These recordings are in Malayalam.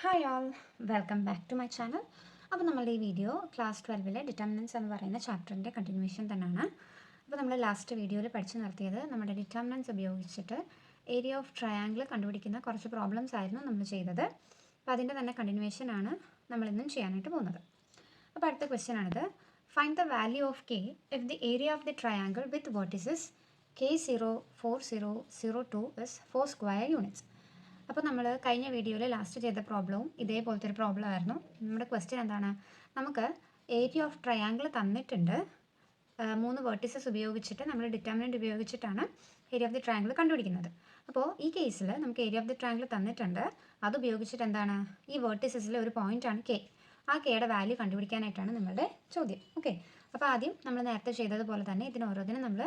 Hi all, welcome back to my channel. അപ്പോൾ നമ്മളുടെ ഈ വീഡിയോ ക്ലാസ് 12 ഡിറ്റർമിനൻസ് എന്ന് പറയുന്ന ചാപ്റ്ററിൻ്റെ കണ്ടിന്യൂഷൻ തന്നെയാണ്. അപ്പോൾ നമ്മൾ ലാസ്റ്റ് വീഡിയോയിൽ പഠിച്ചു നിർത്തിയത് നമ്മുടെ ഡിറ്റർമിനൻസ് ഉപയോഗിച്ചിട്ട് ഏരിയ ഓഫ് ട്രയാങ്കിൾ കണ്ടുപിടിക്കുന്ന കുറച്ച് പ്രോബ്ലംസ് ആയിരുന്നു നമ്മൾ ചെയ്തത്. അപ്പോൾ അതിൻ്റെ തന്നെ കണ്ടിന്യൂഷൻ ആണ് നമ്മളിന്നും ചെയ്യാനായിട്ട് പോകുന്നത്. അപ്പോൾ അടുത്ത ക്വസ്റ്റ്യൻ ആണിത്. Find the value of K if the area of the triangle with vertices K0, 4, 0, 0, 2 is 4 square units. അപ്പോൾ നമ്മൾ കഴിഞ്ഞ വീഡിയോയിൽ ലാസ്റ്റ് ചെയ്ത പ്രോബ്ലവും ഇതേപോലത്തെ ഒരു പ്രോബ്ലം ആയിരുന്നു. നമ്മുടെ ക്വസ്റ്റ്യൻ എന്താണ്? നമുക്ക് ഏരിയ ഓഫ് ട്രയാങ്കിൾ തന്നിട്ടുണ്ട്. 3 വേർട്ടിസസ് ഉപയോഗിച്ചിട്ട് നമ്മൾ ഡിറ്റർമിനൻറ്റ് ഉപയോഗിച്ചിട്ടാണ് ഏരിയ ഓഫ് ദി ട്രയാങ്കിൾ കണ്ടുപിടിക്കുന്നത്. അപ്പോൾ ഈ കേസിൽ നമുക്ക് ഏരിയ ഓഫ് ദി ട്രയാങ്കിൾ തന്നിട്ടുണ്ട്. അത് ഉപയോഗിച്ചിട്ട് എന്താണ്, ഈ വേർട്ടിസസിലെ ഒരു പോയിൻ്റാണ് കെ. ആ കെയുടെ വാല്യൂ കണ്ടുപിടിക്കാനായിട്ടാണ് നമ്മളുടെ ചോദ്യം. ഓക്കെ, അപ്പോൾ ആദ്യം നമ്മൾ നേരത്തെ ചെയ്തതുപോലെ തന്നെ ഇതിന് ഓരോന്നിനും നമ്മൾ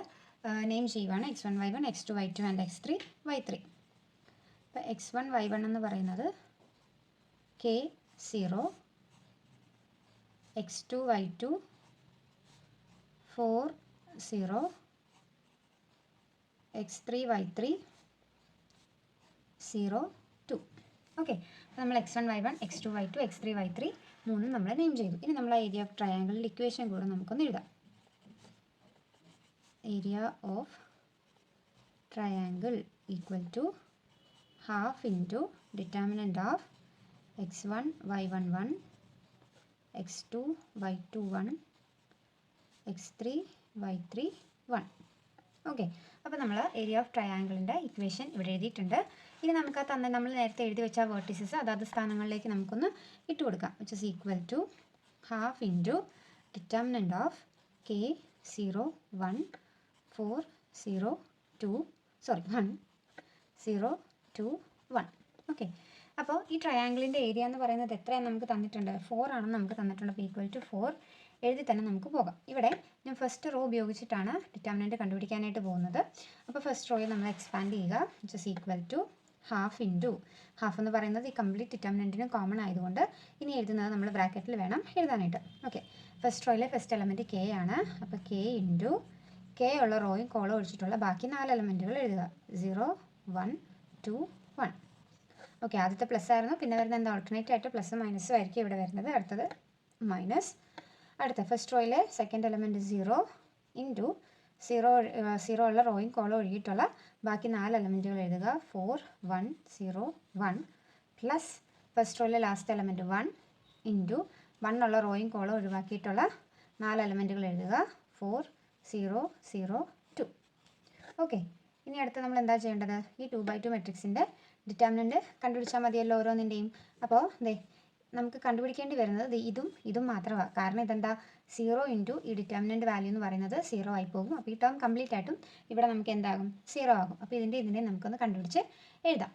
നെയിം ചെയ്യുവാണ്. x1 y1 x2 y2 and x3 y3. അപ്പോൾ x1 y1 എന്ന് പറയുന്നത് K0, x2 y2 4 0, x3 y3 0 2. Okay, അപ്പോൾ നമ്മൾ x1 y1 x2 y2 x3 y3 മൂന്നും നമ്മൾ നെയിം ചെയ്തു. ഇനി നമ്മൾ ഏരിയ ഓഫ് ട്രയാങ്കിളിൽ ഇക്വേഷൻ കൂടെ നമുക്കൊന്ന് എഴുതാം. Area of triangle equal to half into determinant of x1 y1 1, x2 y2 1, x3 y3 1. Okay, അപ്പോൾ നമ്മൾ ഏരിയ ഓഫ് ട്രയാങ്കിളിൻ്റെ ഇക്വേഷൻ ഇവിടെ എഴുതിയിട്ടുണ്ട്. ഇനി നമുക്ക് ആ തന്നെ നമ്മൾ നേരത്തെ എഴുതി വെച്ച വേർട്ടിസസ് അതാത് സ്ഥാനങ്ങളിലേക്ക് നമുക്കൊന്ന് ഇട്ട് കൊടുക്കാം. Which is equal to half into determinant of K0 1 4 0 2 1 0 2 1. Okay, അപ്പോൾ ഈ ട്രയാങ്കിളിൻ്റെ ഏരിയ എന്ന് പറയുന്നത് എത്രയാണ് നമുക്ക് തന്നിട്ടുണ്ട്? 4 ആണെന്ന് നമുക്ക് തന്നിട്ടുണ്ട്. അപ്പോൾ ഈക്വൽ ടു 4 എഴുതി തന്നെ നമുക്ക് പോകാം. ഇവിടെ ഞാൻ ഫസ്റ്റ് റോ ഉപയോഗിച്ചിട്ടാണ് ഡിറ്റർമിനൻറ്റ് കണ്ടുപിടിക്കാനായിട്ട് പോകുന്നത്. അപ്പോൾ ഫസ്റ്റ് റോയിൽ നമ്മൾ എക്സ്പാൻഡ് ചെയ്യുക. Which is equal to half into half എന്ന് പറയുന്നത് ഈ കംപ്ലീറ്റ് ഡിറ്റർമിനൻറ്റിന് കോമൺ ആയതുകൊണ്ട് ഇനി എഴുതുന്നത് നമ്മൾ ബ്രാക്കറ്റിൽ വേണം എഴുതാനായിട്ട്. ഓക്കെ, ഫസ്റ്റ് റോയിലെ ഫസ്റ്റ് എലമെൻറ്റ് കെ ആണ്. അപ്പോൾ കെ ഇൻറ്റു കെ ഉള്ള റോയും കോളം ഒഴിച്ചിട്ടുള്ള ബാക്കി 4 എലമെൻറ്റുകൾ എഴുതുക. 0 1 2 1. ഓക്കെ, ആദ്യത്തെ പ്ലസ് ആയിരുന്നു. പിന്നെ വരുന്നത് എന്താ, ഓൾട്ടർനേറ്റ് ആയിട്ട് പ്ലസ് മൈനസും ആയിരിക്കും ഇവിടെ വരുന്നത്. അടുത്തത് മൈനസ്. അടുത്ത ഫസ്റ്റ് റോയിലെ സെക്കൻഡ് എലമെൻറ്റ് 0 ഇൻറ്റു 0 ഉള്ള റോയും കോളം ഒഴുകിയിട്ടുള്ള ബാക്കി 4 എലമെൻറ്റുകൾ എഴുതുക. 4 1 0 1 പ്ലസ് ഫസ്റ്റ് റോയിലെ ലാസ്റ്റ് എലമെൻറ്റ് 1 ഇൻറ്റു 1 ഉള്ള റോയും കോളം ഒഴിവാക്കിയിട്ടുള്ള 4 എലമെൻറ്റുകൾ എഴുതുക. 4 0 0 2. ഓക്കെ, ഇനി അടുത്ത് നമ്മൾ എന്താ ചെയ്യേണ്ടത്? ഈ 2/2 മെട്രിക്സിൻ്റെ ഡിറ്റർമിനൻറ്റ് കണ്ടുപിടിച്ചാൽ മതിയല്ലോ ഓരോന്നിൻ്റെയും. അപ്പോൾ നമുക്ക് കണ്ടുപിടിക്കേണ്ടി വരുന്നത് ഇതും മാത്രമാണ്. കാരണം ഇതെന്താ, 0 ഇൻറ്റു ഈ ഡിറ്റർമിനൻറ്റ് വാല്യൂ എന്ന് പറയുന്നത് 0 ആയി പോകും. അപ്പോൾ ഈ ടേം കംപ്ലീറ്റ് ആയിട്ടും ഇവിടെ നമുക്ക് എന്താകും, 0 ആകും. അപ്പോൾ ഇതിൻ്റെ നമുക്കൊന്ന് കണ്ടുപിടിച്ച് എഴുതാം.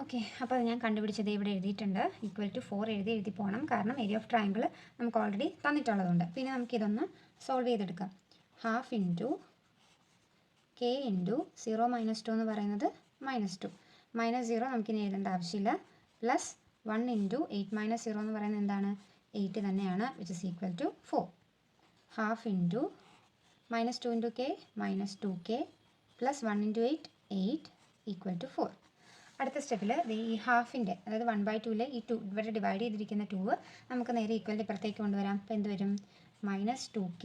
ഓക്കെ, അപ്പോൾ ഞാൻ കണ്ടുപിടിച്ചത് ഇവിടെ എഴുതിയിട്ടുണ്ട്. ഈക്വൽ ടു 4 എഴുതി പോകണം. കാരണം ഏരിയ ഓഫ് ട്രയാങ്കിൾ നമുക്ക് ഓൾറെഡി തന്നിട്ടുള്ളതുകൊണ്ട്. പിന്നെ നമുക്കിതൊന്ന് സോൾവ് ചെയ്തെടുക്കാം. ഹാഫ് ഇൻറ്റു കെ ഇൻറ്റു 0 - 2 എന്ന് പറയുന്നത് -2. -0 നമുക്കിനി എഴുതേണ്ട ആവശ്യമില്ല. പ്ലസ് 1 ഇൻറ്റു 8 - 0 എന്ന് പറയുന്നത് എന്താണ്, 8 തന്നെയാണ്. Which is equal to 4. Half into -2 into K -2k plus 1 into 8 equal to 4. അടുത്ത സ്റ്റെപ്പിൽ ഈ ഹാഫിൻ്റെ അതായത് 1/2 ഈ 2 ഇവിടെ ഡിവൈഡ് ചെയ്തിരിക്കുന്ന 2 നമുക്ക് നേരെ ഈക്വലിൻ്റെ ഇപ്പുറത്തേക്ക് കൊണ്ടുവരാം. അപ്പോൾ എന്ത് വരും, -2k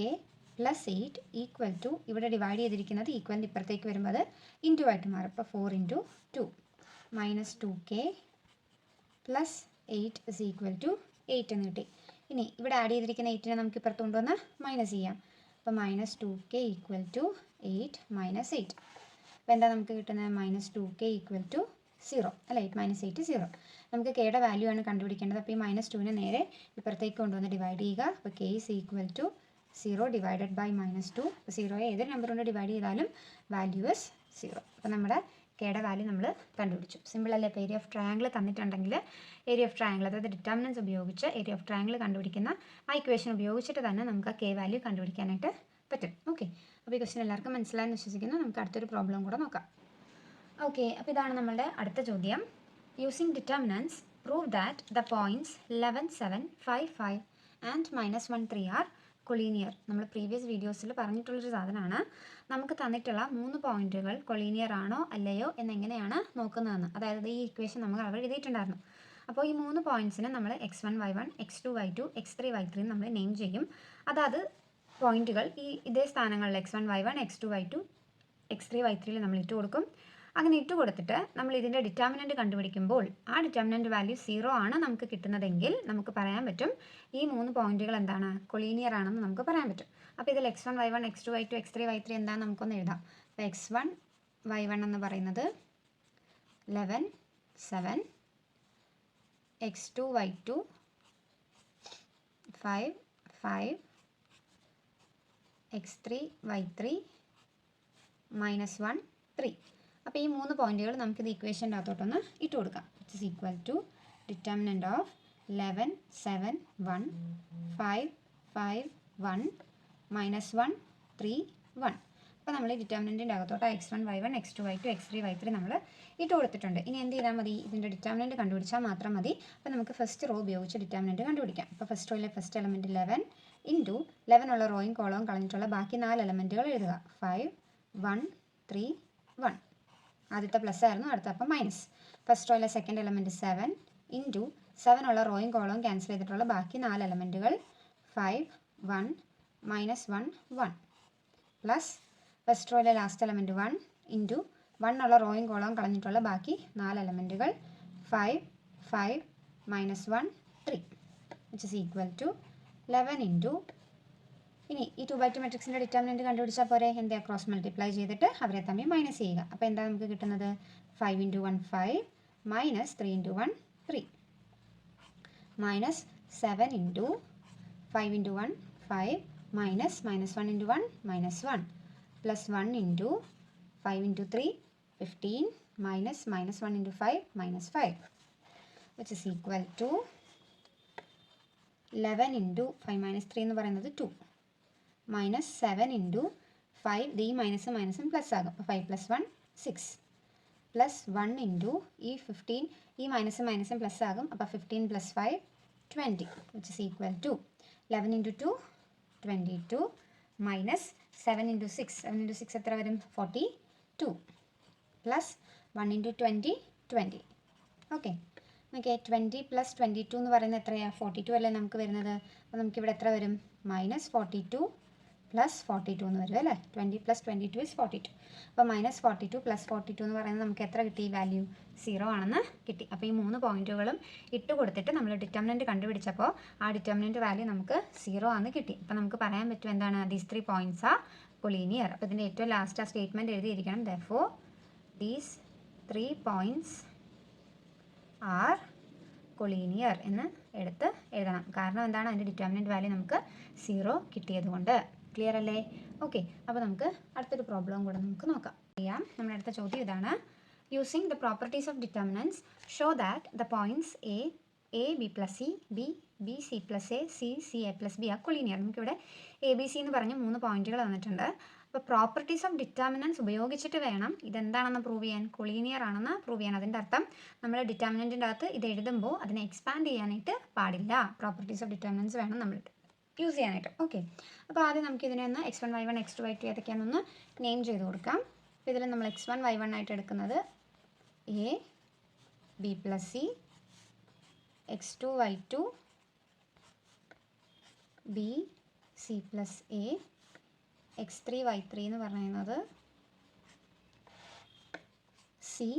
പ്ലസ് 8 ഈക്വൽ ടു ഇവിടെ ഡിവൈഡ് ചെയ്തിരിക്കുന്നത് ഈക്വലിൻ്റെ ഇപ്പുറത്തേക്ക് വരുമ്പോൾ അത് ഇൻറ്റു ആയിട്ട് മാറും. അപ്പോൾ 4 into 2 -2k plus 8 is equal to 8 എന്ന് കിട്ടി. ഇനി ഇവിടെ ആഡ് ചെയ്തിരിക്കുന്ന 8നെ നമുക്ക് ഇപ്പുറത്ത് കൊണ്ടുവന്ന് മൈനസ് ചെയ്യാം. അപ്പോൾ -2k ഈക്വൽ ടു 8 - 8. അപ്പോൾ എന്താ നമുക്ക് കിട്ടുന്നത്, -2k ഈക്വൽ ടു 0 അല്ല, 8 - 8 0. നമുക്ക് കെയുടെ വാല്യൂ ആണ് കണ്ടുപിടിക്കേണ്ടത്. അപ്പോൾ ഈ -2നെ നേരെ ഇപ്പുറത്തേക്ക് കൊണ്ടുവന്ന് ഡിവൈഡ് ചെയ്യുക. അപ്പോൾ k is equal to 0 divided by -2. അപ്പോൾ 0യെ ഏതൊരു നമ്പർ കൊണ്ട് ഡിവൈഡ് ചെയ്താലും വാല്യൂ ഇസ് 0. അപ്പോൾ നമ്മുടെ കെയുടെ വാല്യൂ നമ്മൾ കണ്ടുപിടിച്ചു. സിമ്പിൾ അല്ലേ? ഇപ്പോൾ ഏരിയ ഓഫ് ട്രയാങ്കിൾ തന്നിട്ടുണ്ടെങ്കിൽ ഏരിയ ഓഫ് ട്രയാങ്കിൾ അതായത് ഡിറ്റർമിനൻസ് ഉപയോഗിച്ച് ഏരിയ ഓഫ് ട്രയാങ്കിൾ കണ്ടുപിടിക്കുന്ന ആ ഇക്വേഷൻ ഉപയോഗിച്ചിട്ട് തന്നെ നമുക്ക് ആ കെ വാല്യൂ കണ്ടുപിടിക്കാനായിട്ട് പറ്റും. ഓക്കെ, അപ്പോൾ ഈ ക്വസ്റ്റ്യൻ എല്ലാവർക്കും മനസ്സിലായെന്ന് വിശ്വസിക്കുന്നു. നമുക്ക് അടുത്തൊരു പ്രോബ്ലം കൂടെ നോക്കാം. ഓക്കെ, അപ്പോൾ ഇതാണ് നമ്മളുടെ അടുത്ത ചോദ്യം. Using determinants prove that the points 11 7 5 5 and -1 3 R collinear. നമ്മൾ പ്രീവിയസ് വീഡിയോസിൽ പറഞ്ഞിട്ടുള്ളൊരു സാധനമാണ്. നമുക്ക് തന്നിട്ടുള്ള 3 പോയിന്റുകൾ കൊളീനിയർ ആണോ അല്ലയോ എന്നെങ്ങനെയാണ് നോക്കുന്നതെന്ന്. അതായത് ഈ ഇക്വേഷൻ നമ്മൾ അവിടെ എഴുതിയിട്ടുണ്ടായിരുന്നു. അപ്പോൾ ഈ 3 പോയിൻറ്റ്സിന് നമ്മൾ x1 y1 x2 y2 x3 y3 നമ്മൾ നെയിം ചെയ്യും. അതാത് പോയിന്റുകൾ ഇതേ സ്ഥാനങ്ങളിൽ x1 y1 x2 y2 x3 y3 നമ്മൾ ഇട്ട് കൊടുക്കും. അങ്ങനെ ഇട്ട് കൊടുത്തിട്ട് നമ്മൾ ഇതിൻ്റെ ഡിറ്റർമിനൻറ്റ് കണ്ടുപിടിക്കുമ്പോൾ ആ ഡിറ്റർമിനൻറ്റ് വാല്യൂ 0 ആണ് നമുക്ക് കിട്ടുന്നതെങ്കിൽ നമുക്ക് പറയാൻ പറ്റും ഈ 3 പോയിന്റുകൾ എന്താണ്, കൊളീനിയർ ആണെന്ന് നമുക്ക് പറയാൻ പറ്റും. അപ്പോൾ ഇതിൽ x1 y1 x2 y2 x3 y3 എന്താണെന്ന് നമുക്കൊന്ന് എഴുതാം. അപ്പോൾ x1 y1 എന്ന് പറയുന്നത് 11 7, x2 y2 5 5, x3 y3 -1 3. അപ്പോൾ ഈ 3 പോയിന്റുകൾ നമുക്കിത് ഇക്വേഷൻ്റെ അകത്തോട്ടൊന്ന് ഇട്ട് കൊടുക്കാം. It is equal to determinant of 11 7 1 5 5 1 -1 3 1. അപ്പോൾ നമ്മൾ ഈ ഡിറ്റർമിനൻറ്റിൻ്റെ അകത്തോട്ട് x1 y1 x2 y2 x3 y3 നമ്മൾ ഇട്ട് കൊടുത്തിട്ടുണ്ട്. ഇനി എന്ത് ചെയ്താൽ മതി, ഇതിൻ്റെ ഡിറ്റർമിനൻറ്റ് കണ്ടുപിടിച്ചാൽ മാത്രം മതി. അപ്പോൾ നമുക്ക് ഫസ്റ്റ് റോ ഉപയോഗിച്ച് ഡിറ്റർമിനൻറ്റ് കണ്ടുപിടിക്കാം. അപ്പോൾ ഫസ്റ്റ് റോയിലെ ഫസ്റ്റ് എലമെൻറ്റ് 11 ഇൻറ്റു 11 ഉള്ള റോയും കോളവും കളഞ്ഞിട്ടുള്ള ബാക്കി 4 എലമെൻറ്റുകൾ എഴുതുക. 5 1 3 1. ആദ്യത്തെ പ്ലസ് ആയിരുന്നു, അടുത്ത അപ്പം മൈനസ്. ഫസ്റ്റ് റോയിലെ സെക്കൻഡ് എലമെൻറ്റ് 7 ഇൻറ്റു 7 ഉള്ള റോയും കോളവും ക്യാൻസൽ ചെയ്തിട്ടുള്ള ബാക്കി 4 എലമെൻറ്റുകൾ 5 1 -1 1 പ്ലസ് ഫസ്റ്റ് റോയിലെ ലാസ്റ്റ് എലമെൻറ്റ് 1 ഇൻറ്റു 1 ഉള്ള റോയും കോളവും കളഞ്ഞിട്ടുള്ള ബാക്കി 4 എലമെൻറ്റുകൾ 5 5 -1 3 which is equal to 11 into ഇനി ഈ 2/2 മെട്രിക്സിൻ്റെ ഡിറ്റർമിനൻറ്റ് കണ്ടുപിടിച്ചാൽ പോരെ, എന്താ ക്രോസ് മൾട്ടിപ്ലൈ ചെയ്തിട്ട് അവരെ തമ്മിൽ മൈനസ് ചെയ്യുക. അപ്പോൾ എന്താ നമുക്ക് കിട്ടുന്നത് 5 × 1 5 -3 × 1 3 -7 into 5 × 1 5 -1 × 1 -1 plus 1 into 5 × 3 15 -1 × 5 -5 which is equal to 11 into 5 3 എന്ന് പറയുന്നത് 2 -7 ഇൻറ്റു 5 ഈ മൈനസും പ്ലസ് ആകും. അപ്പോൾ 5 + 1 6 പ്ലസ് 1 ഇൻറ്റു ഈ 15 ഈ മൈനസും പ്ലസ് ആകും. അപ്പോൾ 15 + 5 20 വിച്ച് ഇസ് ഈക്വൽ ടു 11 × 2 22 -7 × 6 7 × 6 എത്ര വരും 42 പ്ലസ് 1 × 20 20. ഓക്കെ ഓക്കെ 20 + 22 എന്ന് പറയുന്നത് എത്രയാണ് 42 അല്ലേ നമുക്ക് വരുന്നത്. അപ്പോൾ നമുക്കിവിടെ എത്ര വരും -42 + 42 എന്ന് വരും അല്ലേ. 20 + 22 is 42. അപ്പോൾ -42 + 42 എന്ന് പറയുന്നത് നമുക്ക് എത്ര കിട്ടി, വാല്യൂ 0 ആണെന്ന് കിട്ടി. അപ്പോൾ ഈ 3 പോയിന്റുകളും ഇട്ട് കൊടുത്തിട്ട് നമ്മൾ ഡിറ്റർമിനൻറ്റ് കണ്ടുപിടിച്ചപ്പോൾ ആ ഡിറ്റർമിനൻറ്റ് വാല്യൂ നമുക്ക് 0 ആണെന്ന് കിട്ടി. അപ്പോൾ നമുക്ക് പറയാൻ പറ്റും എന്താണ്, ദീസ് 3 പോയിന്റ്സ് ആർ കൊളീനിയർ. അപ്പോൾ ഇതിൻ്റെ ഏറ്റവും ലാസ്റ്റ് ആ സ്റ്റേറ്റ്മെൻറ്റ് എഴുതിയിരിക്കണം. therefore these 3 points are collinear എന്ന് എടുത്ത് എഴുതണം. കാരണം എന്താണ്, അതിൻ്റെ ഡിറ്റർമിനൻറ്റ് വാല്യൂ നമുക്ക് 0 കിട്ടിയതുകൊണ്ട്. ക്ലിയർ അല്ലേ? ഓക്കെ, അപ്പോൾ നമുക്ക് അടുത്തൊരു പ്രോബ്ലം കൂടെ നമുക്ക് നോക്കാം. നമ്മുടെ അടുത്ത ചോദ്യം ഇതാണ്. Using the properties of determinants show that the points A B plus C B C plus A C A plus B ആ കൊളീനിയർ. നമുക്കിവിടെ ABC എന്ന് പറഞ്ഞ് 3 പോയിന്റുകൾ തന്നിട്ടുണ്ട്. അപ്പോൾ പ്രോപ്പർട്ടീസ് ഓഫ് ഡിറ്റർമിനൻസ് ഉപയോഗിച്ചിട്ട് വേണം ഇതെന്താണെന്ന് പ്രൂവ് ചെയ്യാൻ, കൊളീനിയർ ആണെന്ന് പ്രൂവ് ചെയ്യാൻ. അതിൻ്റെ അർത്ഥം നമ്മൾ ഡിറ്റർമിനൻറ്റിൻ്റെ അകത്ത് ഇത് എഴുതുമ്പോൾ അതിനെ എക്സ്പാൻഡ് ചെയ്യാനായിട്ട് പാടില്ല. പ്രോപ്പർട്ടീസ് ഓഫ് ഡിറ്റർമിനൻസ് വേണം നമ്മൾ യൂസ് ചെയ്യാനായിട്ട്. ഓക്കെ, അപ്പോൾ ആദ്യം നമുക്ക് ഇതിനെ ഒന്ന് x1 y1 x2 y2 ഏതൊക്കെയാണെന്നൊന്ന് name ചെയ്ത് കൊടുക്കാം. അപ്പോൾ ഇതിൽ നമ്മൾ x1 y1 ആയിട്ട് എടുക്കുന്നത് A B + C, x2 y2 B C + A, x3 y3 എന്ന് പറയുന്നത് C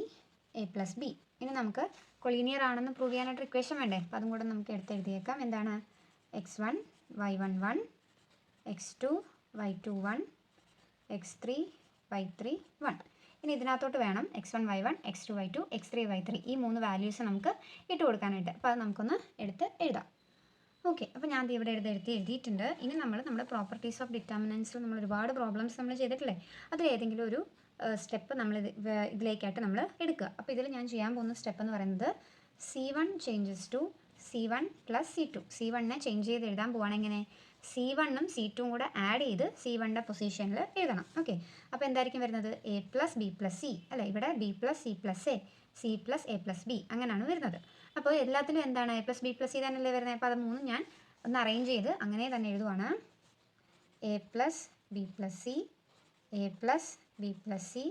A + B. ഇനി നമുക്ക് കൊളീനിയർ ആണെന്ന് പ്രൂവ് ചെയ്യാനായിട്ട് ഇക്വേഷൻ വേണ്ടേ, അപ്പോൾ അതും കൂടെ നമുക്ക് എടുത്ത് എഴുതിയേക്കാം. എന്താണ് x1 y1 1 x2 y2 1 x3 y3 1. ഇനി ഇതിനകത്തോട്ട് വേണം x1 y1 x2 y2 x3 y3 ഈ 3 വാല്യൂസ് നമുക്ക് ഇട്ട് കൊടുക്കാനായിട്ട്. അപ്പോൾ അത് നമുക്കൊന്ന് എടുത്ത് എഴുതാം. ഓക്കെ, അപ്പോൾ ഞാൻ ഇവിടെ എഴുതിയിട്ടുണ്ട്. ഇനി നമ്മുടെ പ്രോപ്പർട്ടീസ് ഓഫ് ഡിറ്റർമിനൻസിൽ നമ്മൾ ഒരുപാട് പ്രോബ്ലംസ് നമ്മൾ ചെയ്തിട്ടില്ലേ, അതിൽ ഏതെങ്കിലും ഒരു സ്റ്റെപ്പ് നമ്മൾ ഇതിലേക്കായിട്ട് നമ്മൾ എടുക്കുക. അപ്പോൾ ഇതിൽ ഞാൻ ചെയ്യാൻ പോകുന്ന സ്റ്റെപ്പ് എന്ന് പറയുന്നത് C1 changes to C1 + C2. C1നെ change ചെയ്ത് എഴുതാൻ പോവുകയാണെങ്കിൽ C1ഉം C2ഉം കൂടെ ആഡ് ചെയ്ത് C1ൻ്റെ പൊസിഷനിൽ എഴുതണം. ഓക്കെ, അപ്പോൾ എന്തായിരിക്കും വരുന്നത് A + B + C അല്ലേ. ഇവിടെ B + C + A C + A + B അങ്ങനെയാണ് വരുന്നത്. അപ്പോൾ എല്ലാത്തിലും എന്താണ് A + B + C തന്നെയല്ലേ വരുന്നത്. അപ്പോൾ അത് 3 ഞാൻ ഒന്ന് അറേഞ്ച് ചെയ്ത് അങ്ങനെ തന്നെ എഴുതുവാണ്. A + B + C A + B + C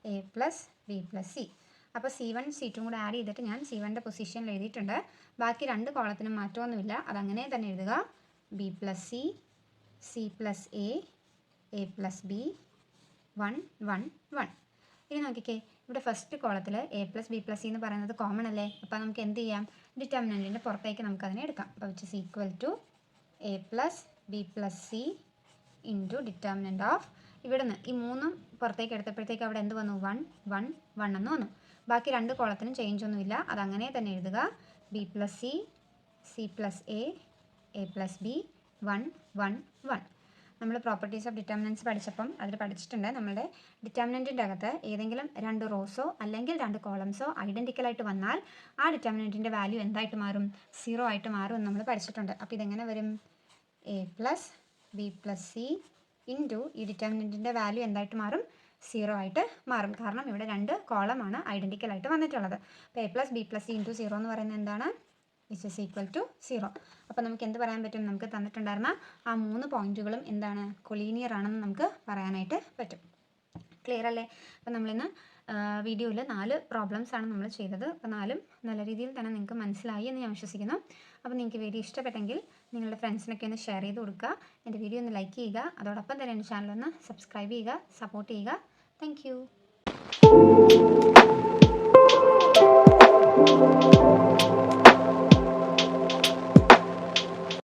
A + B + C. അപ്പോൾ C1 C2 കൂടെ ആഡ് ചെയ്തിട്ട് ഞാൻ C1ൻ്റെ പൊസിഷനിൽ എഴുതിയിട്ടുണ്ട്. ബാക്കി 2 കോളത്തിനും മാറ്റമൊന്നുമില്ല, അതങ്ങനെ തന്നെ എഴുതുക. B + C, C + A + B, 1 1 1. ഇനി നോക്കിക്കേ, ഇവിടെ ഫസ്റ്റ് കോളത്തിൽ A + B + C എന്ന് പറയുന്നത് കോമൺ അല്ലേ. അപ്പോൾ നമുക്ക് എന്ത് ചെയ്യാം, ഡിറ്റർമിനൻറ്റിൻ്റെ പുറത്തേക്ക് നമുക്കതിനെ എടുക്കാം. അപ്പോൾ which is equal to A + B + C into determinant of, ഇവിടെ നിന്ന് ഈ 3 പുറത്തേക്ക് എടുത്തപ്പോഴത്തേക്ക് അവിടെ എന്ത് വന്നു, 1 1 1 എന്ന് വന്നു. ബാക്കി 2 കോളത്തിനും ചേഞ്ച് ഒന്നുമില്ല, അതങ്ങനെ തന്നെ എഴുതുക. B + C, C + A + B, 1 1 1. നമ്മൾ പ്രോപ്പർട്ടീസ് ഓഫ് ഡിറ്റർമിനൻസ് പഠിച്ചപ്പം അതിൽ പഠിച്ചിട്ടുണ്ട്, നമ്മുടെ ഡിറ്റർമിനൻറ്റിൻ്റെ അകത്ത് ഏതെങ്കിലും 2 റോസോ അല്ലെങ്കിൽ 2 കോളംസോ ഐഡൻറ്റിക്കലായിട്ട് വന്നാൽ ആ ഡിറ്റർമിനൻറ്റിൻ്റെ വാല്യൂ എന്തായിട്ട് മാറും, 0 ആയിട്ട് മാറും എന്ന് നമ്മൾ പഠിച്ചിട്ടുണ്ട്. അപ്പോൾ ഇതെങ്ങനെ വരും, A + B + C ഇൻറ്റു ഈ ഡിറ്റർമിനൻറ്റിൻ്റെ വാല്യൂ എന്തായിട്ട് മാറും, 0 ആയിട്ട് മാറും. കാരണം ഇവിടെ 2 കോളമാണ് ഐഡൻറ്റിക്കലായിട്ട് വന്നിട്ടുള്ളത്. അപ്പോൾ A + B + C ഇൻറ്റു 0 എന്ന് പറയുന്നത് എന്താണ്, വിച്ച് ഇസ് ഈക്വൽ ടു 0. അപ്പോൾ നമുക്ക് എന്ത് പറയാൻ പറ്റും, നമുക്ക് തന്നിട്ടുണ്ടായിരുന്ന ആ 3 പോയിന്റുകളും എന്താണ്, കൊളീനിയർ ആണെന്ന് നമുക്ക് പറയാനായിട്ട് പറ്റും. ക്ലിയർ അല്ലേ. അപ്പോൾ നമ്മളിന്ന് വീഡിയോയിൽ 4 പ്രോബ്ലംസ് ആണ് നമ്മൾ ചെയ്തത്. അപ്പോൾ 4ഉം നല്ല രീതിയിൽ തന്നെ നിങ്ങൾക്ക് മനസ്സിലായി എന്ന് ഞാൻ വിശ്വസിക്കുന്നു. അപ്പോൾ നിങ്ങൾക്ക് വീഡിയോ ഇഷ്ടപ്പെട്ടെങ്കിൽ നിങ്ങളുടെ ഫ്രണ്ട്സിനൊക്കെ ഒന്ന് ഷെയർ ചെയ്ത് കൊടുക്കുക, എൻ്റെ വീഡിയോ ഒന്ന് ലൈക്ക് ചെയ്യുക, അതോടൊപ്പം തന്നെ എൻ്റെ ചാനൽ ഒന്ന് സബ്സ്ക്രൈബ് ചെയ്യുക, സപ്പോർട്ട് ചെയ്യുക. Thank you.